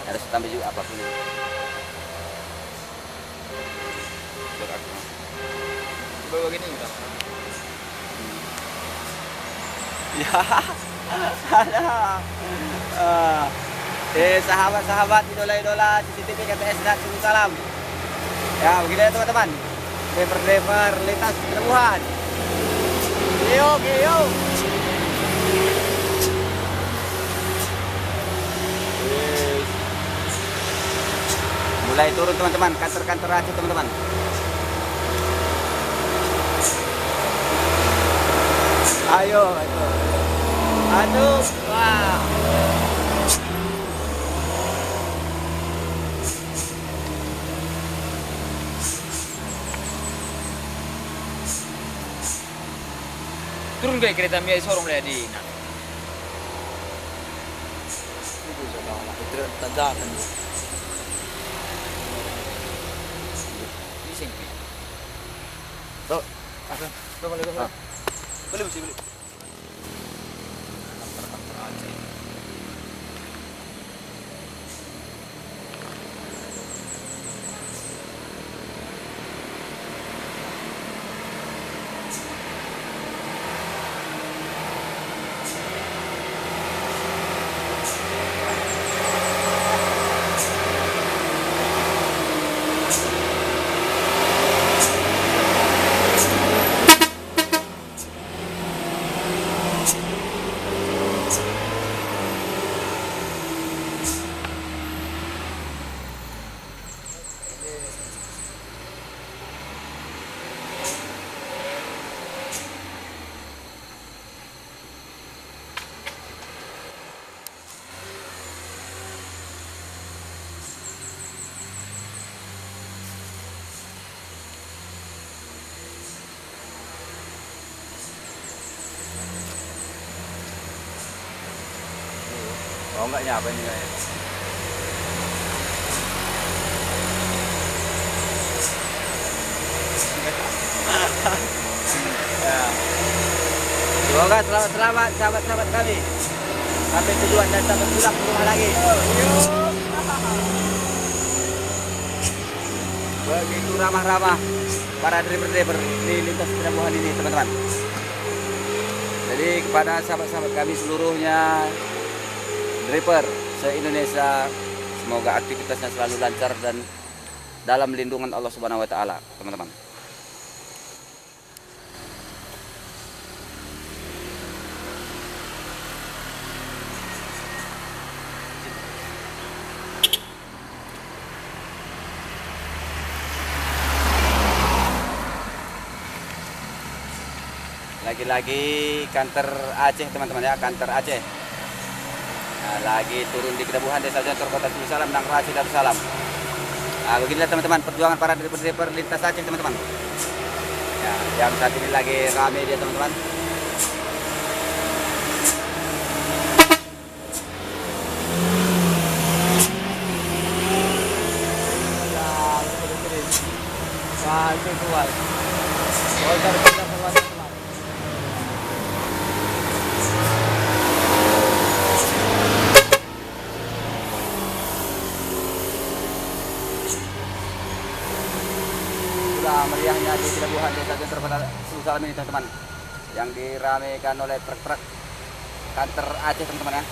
Harus tambah juga apapun. Coba begini udah. Ya, ada. Sahabat-sahabat idola-idola CCTV KTS dan salam. Ya, begini ya teman-teman. Driver lintas pelabuhan. Yo. Mulai turun teman-teman, kantor-kantor Aceh teman-teman. Ayo. Aduh, wah. Turun kayak kereta Mia sorong lihat di. Itu sudah itu tanjakan. Di sini. Tuh, Boleh. boleh mesti boleh. Kantor Aceh. Oh enggak nyapa ini kayak. Ya. Semoga selamat sahabat-sahabat kami sampai tujuan dan sampai pulang ke rumah lagi. Begitu ramah-ramah para driver-driver di lintas pelabuhan ini teman-teman. Jadi kepada sahabat-sahabat kami seluruhnya driver se-Indonesia, semoga aktivitasnya selalu lancar dan dalam lindungan Allah Subhanahu wa taala, teman-teman. Lagi-lagi kantor Aceh teman-teman ya, kantor Aceh. Nah, lagi turun di Kedabuhan Desa Jontor Kota Darussalam dan Raci Darussalam. Nah, beginilah teman-teman perjuangan para driver-driver lintas Aceh teman-teman. Ya, yang saat ini lagi rame dia teman-teman. Wah, itu kuat. Meriahnya di Kedabuhan Desa Jontor Kota Darussalam ini teman-teman, yang diramaikan oleh truk-truk kantor Aceh teman-teman ya.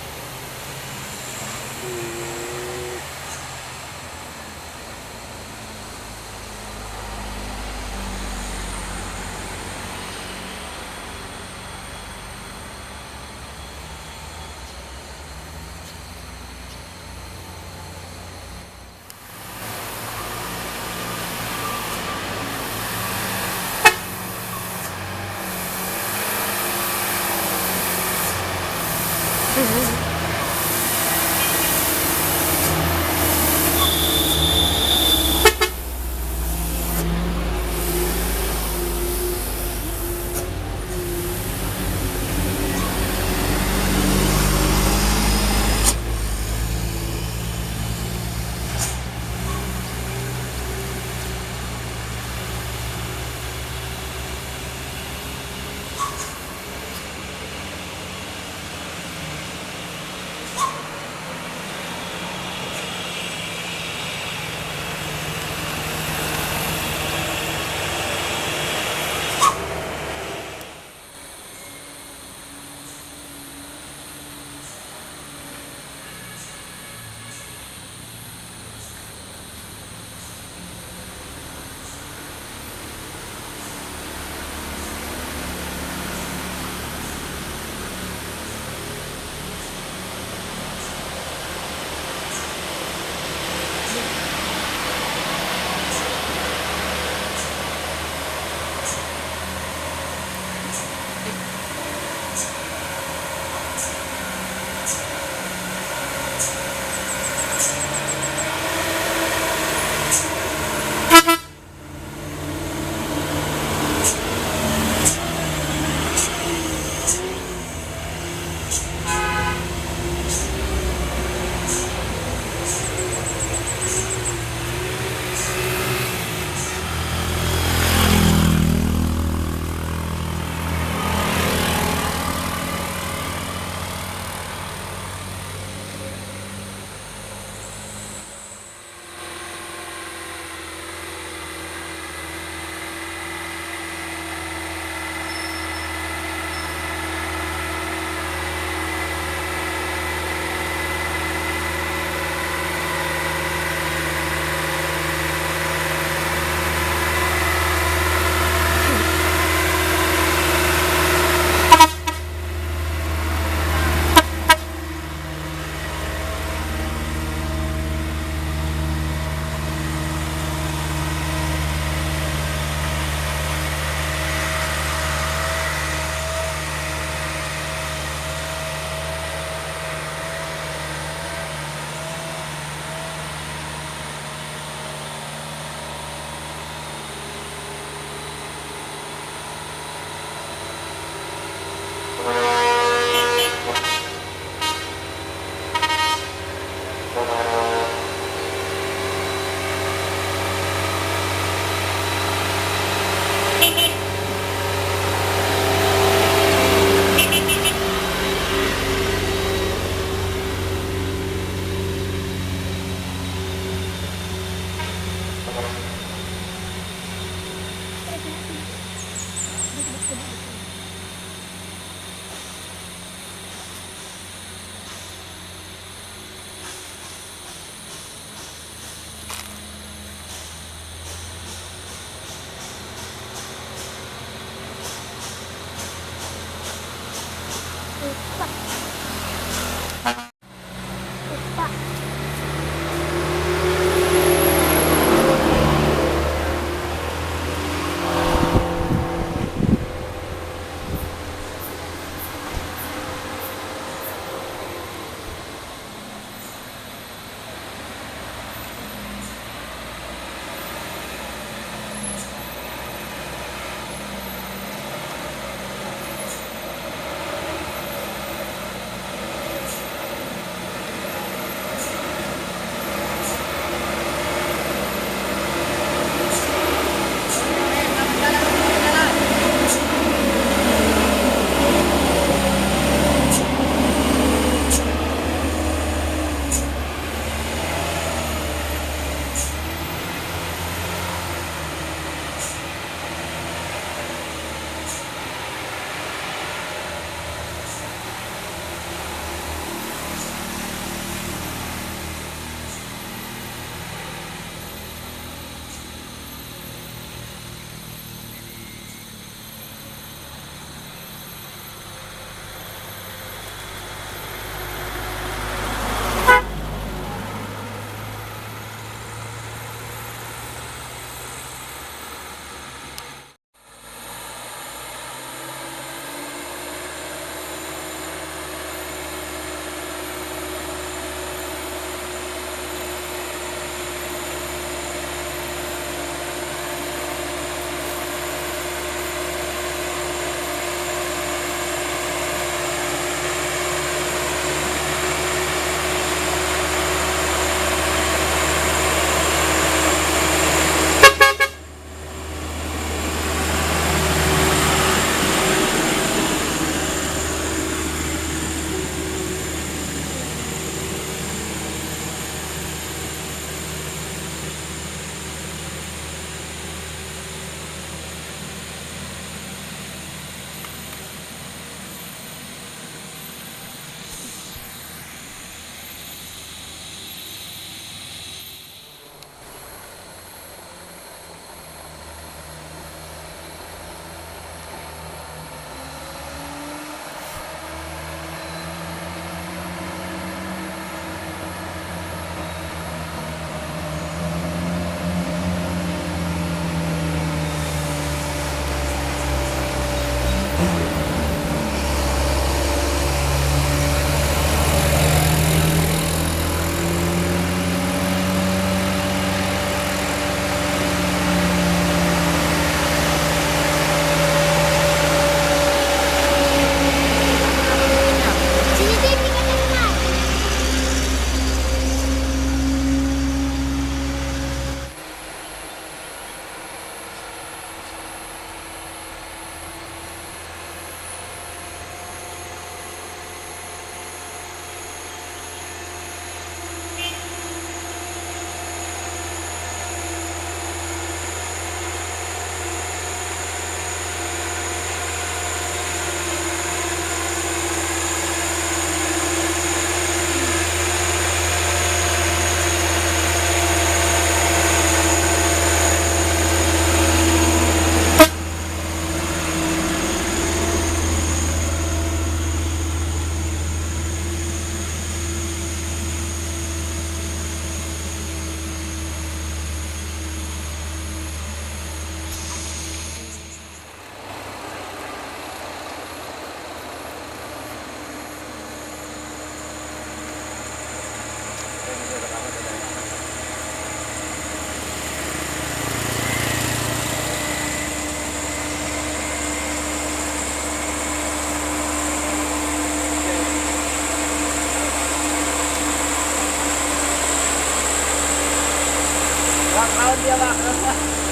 Kawan dia bang,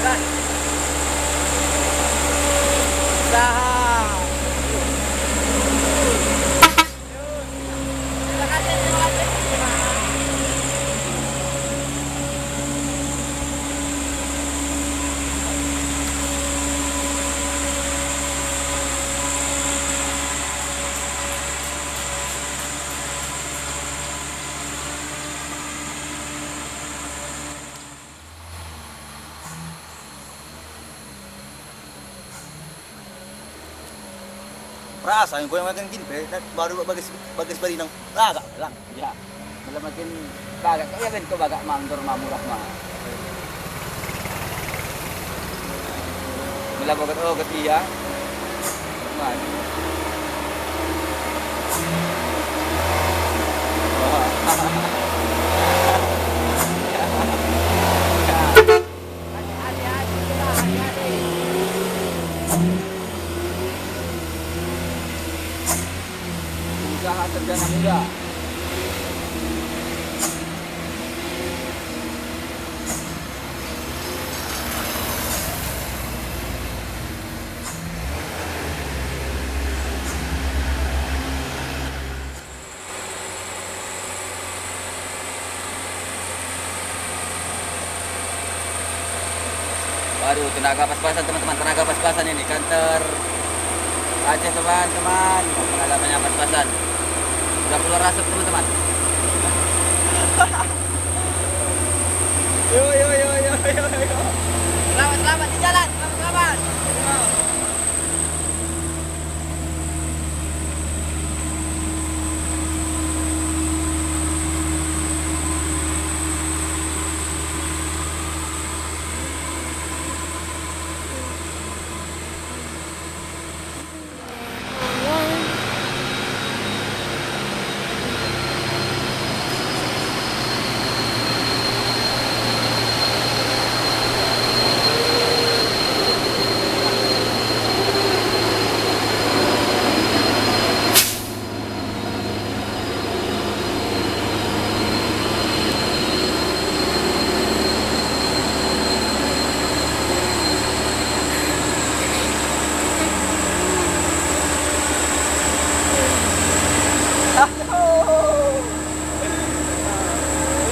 kan? Usaha. Terima kasih, terima kasih. Rasa yang gue makan gini, baru bagas bari nang raga lang. Ya, malah makin kagak kaya kan kau bagak mangdur mamurah mah. Malah bagat ogat iya. Mas. Usaha sarjana muda. Waduh, tenaga pas-pasan teman-teman, tenaga pas-pasan ini kantor Aceh teman-teman, tenaga banyak pas-pasan. Udah keluar asap teman-teman. Yo. Selamat di jalan, selamat.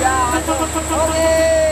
Ya, oke.